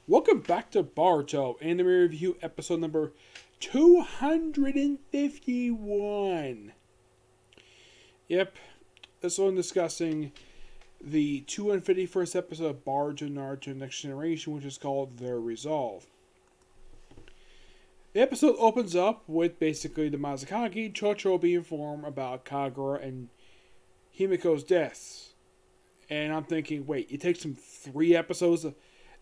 Welcome back to Boruto, Anime Review episode number 251. Yep, this one discussing the 251st episode of Boruto Naruto Next Generation, which is called Their Resolve. The episode opens up with basically the Mazakage Chocho being informed about Kagura and Himiko's deaths. And I'm thinking, wait, it takes them 3 episodes? Now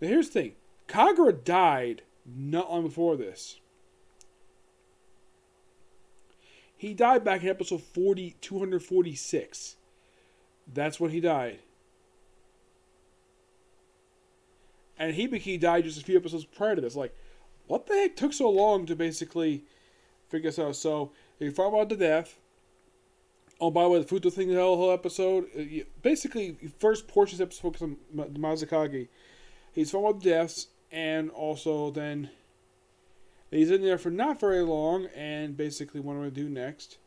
here's the thing. Kagura died not long before this. He died back in episode 246. That's when he died. And Hibiki died just a few episodes prior to this. Like, what the heck took so long to basically figure this out? So, he found out the death. Oh, by the way, the Futo thing, the whole episode. Basically, first portion of this episode focused on the Mazakage. He's found out the deaths. And also then he's in there for not very long and basically what I'm going to do next.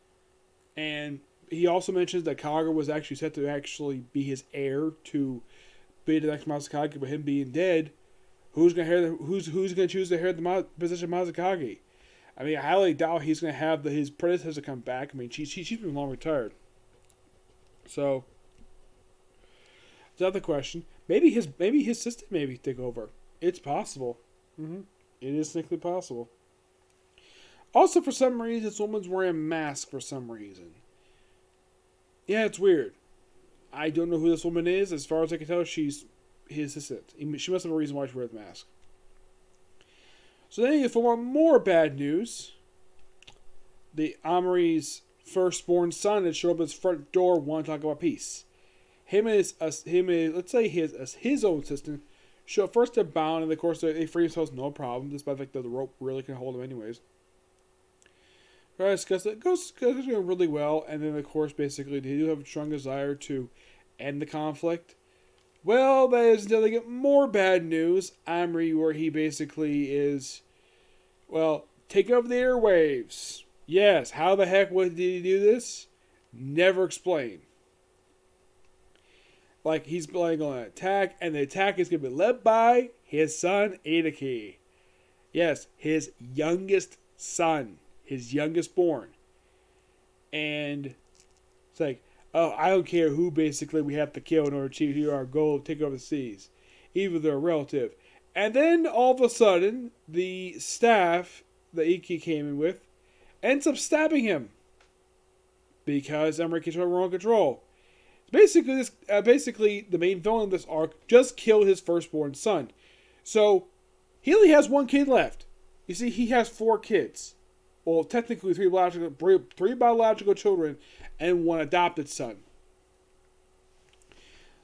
And he also mentions that Kagura was actually set to actually be his heir to be the next Mazakage, but him being dead, who's going to choose to inherit the position of Mazakage? I mean, I highly doubt he's going to have his predecessor come back. I mean, she's been long retired. So that's the question. Maybe his sister take over. It's possible. It is technically possible. Also, for some reason, this woman's wearing a mask for some reason. Yeah, it's weird. I don't know who this woman is. As far as I can tell, she's his assistant. She must have a reason why she wears a mask. So then, if we want more bad news, the Amari's firstborn son had showed up at his front door wanting to talk about peace. Let's say his own assistant, show first they're bound, and of course they free themselves no problem, despite the rope really can hold them anyways. Right, discuss it. Goes going really well, and then of course basically they do have a strong desire to end the conflict. Well, that is until they get more bad news. Amri, where he basically is, well, take over the airwaves. Yes, how the heck did he do this? Never explained. Like, he's planning on an attack, and the attack is going to be led by his son, Idaki. Yes, his youngest son. His youngest born. And it's like, oh, I don't care who basically we have to kill in order to achieve our goal of taking over the seas. Even if they're a relative. And then, all of a sudden, the staff that Iki came in with ends up stabbing him. Because Emery gets wrong control. Basically, the main villain of this arc just killed his firstborn son. So, he only has 1 kid left. You see, he has 4 kids. Well, technically 3 biological children and 1 adopted son.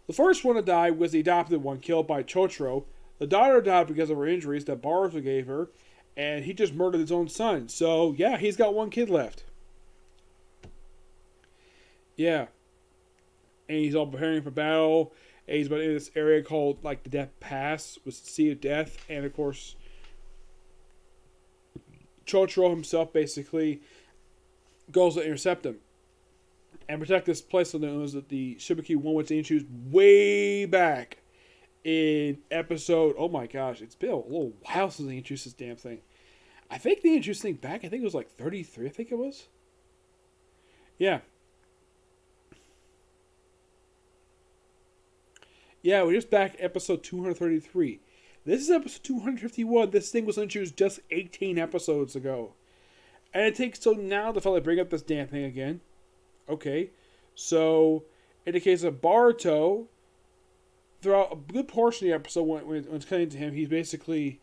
The first one to die was the adopted one killed by Chotro. The daughter died because of her injuries that Boruto gave her. And he just murdered his own son. So, yeah, he's got 1 kid left. Yeah. And he's all preparing for battle. And he's been in this area called, like, the Death Pass, with the Sea of Death. And, of course, Chotaro himself basically goes to intercept him. And protect this place known as the Shibiki 1, which they introduced way back in episode... Oh, my gosh. It's been a little while since they introduced this damn thing. I think they introduced this thing back. I think it was, like, 33, I think it was. Yeah. Yeah, we're just back at episode 233. This is episode 251. This thing was introduced just 18 episodes ago. And it takes till now to finally bring up this damn thing again. Okay. So, in the case of Boruto, throughout a good portion of the episode when it's cutting to him, he's basically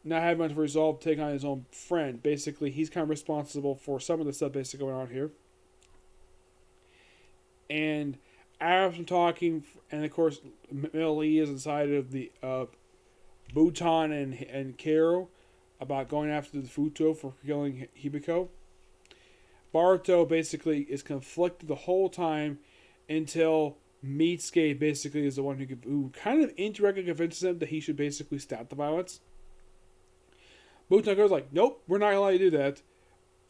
not having much resolve to take on his own friend. Basically, he's kind of responsible for some of the stuff basically going on here. And after some talking, and of course, Millie is inside of the Butan and Karo about going after the Futo for killing Hibiko. Boruto basically is conflicted the whole time until Mitsuke basically is the one who kind of indirectly convinces him that he should basically stop the violence. Butan goes like, nope, we're not going to let you do that.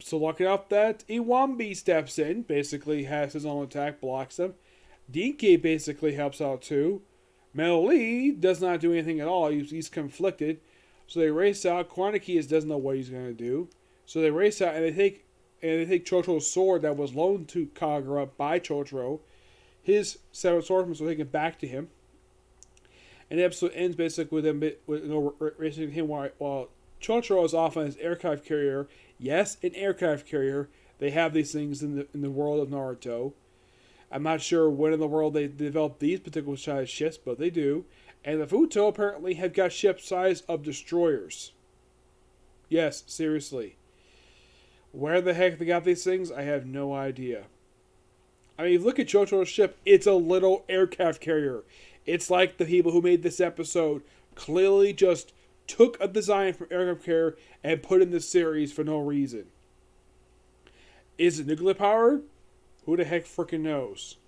So looking out that Iwambi steps in, basically has his own attack, blocks them. Dinky basically helps out too. Lee does not do anything at all. He's conflicted. So they race out. Quantikias doesn't know what he's going to do. So they race out and they take Chocho's sword that was loaned to Kagura by Chocho. His seven swordsmen, so they get back to him. And the episode ends basically with them racing him while Chocho is off on his aircraft carrier. Yes, an aircraft carrier. They have these things in the world of Naruto. I'm not sure when in the world they developed these particular size ships, but they do. And the Futo apparently have got ship size of destroyers. Yes, seriously. Where the heck they got these things, I have no idea. I mean, look at Chocho's ship. It's a little aircraft carrier. It's like the people who made this episode clearly just took a design from aircraft carrier and put in this series for no reason. Is it nuclear powered? Who the heck freaking knows?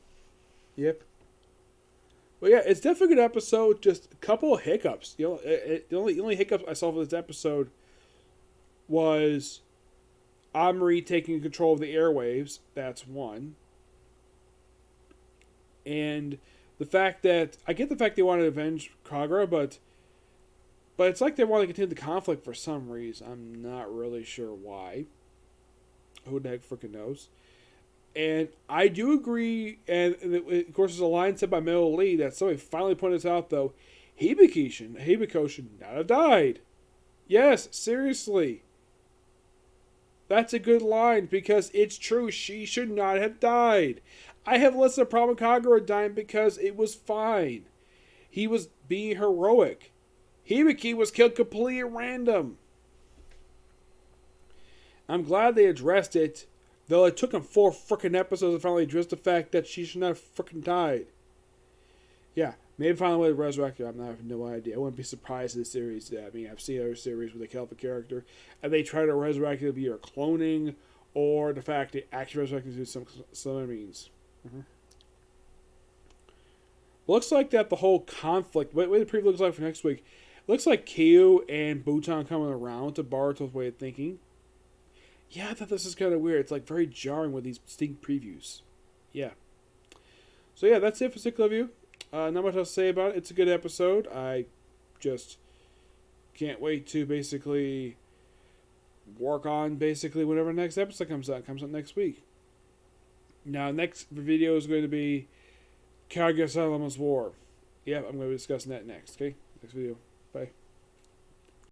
Yep. But yeah, it's definitely a good episode. Just a couple of hiccups. The only hiccups I saw for this episode was Amri taking control of the airwaves. That's one. And the fact that I get the fact they want to avenge Kagura, but it's like they want to continue the conflict for some reason. I'm not really sure why. Who the heck freaking knows? And I do agree, and of course there's a line said by Mel Lee that somebody finally pointed this out though. Hibiko should not have died. Yes, seriously. That's a good line because it's true. She should not have died. I have less of a problem with Kagura dying because it was fine. He was being heroic. Hibiki was killed completely at random. I'm glad they addressed it. Though it took them 4 frickin' episodes to finally address the fact that she should not have frickin' died. Yeah, maybe finally they resurrect her. I have no idea. I wouldn't be surprised in this series. I mean, I've seen other series where they kill off a character and they try to resurrect it via cloning or the fact they actually resurrect it through some other means. Mm-hmm. Looks like that the whole conflict, what the preview looks like for next week, looks like Kyo and Butan coming around to Boruto's way of thinking. Yeah, I thought this is kind of weird. It's like very jarring with these distinct previews. Yeah. So yeah, that's it for Sick Love You. Not much else to say about it. It's a good episode. I just can't wait to basically work on basically whenever the next episode comes out. It comes out next week. Now, next video is going to be Kaguya-Salaman's War. Yeah, I'm going to be discussing that next. Okay, next video.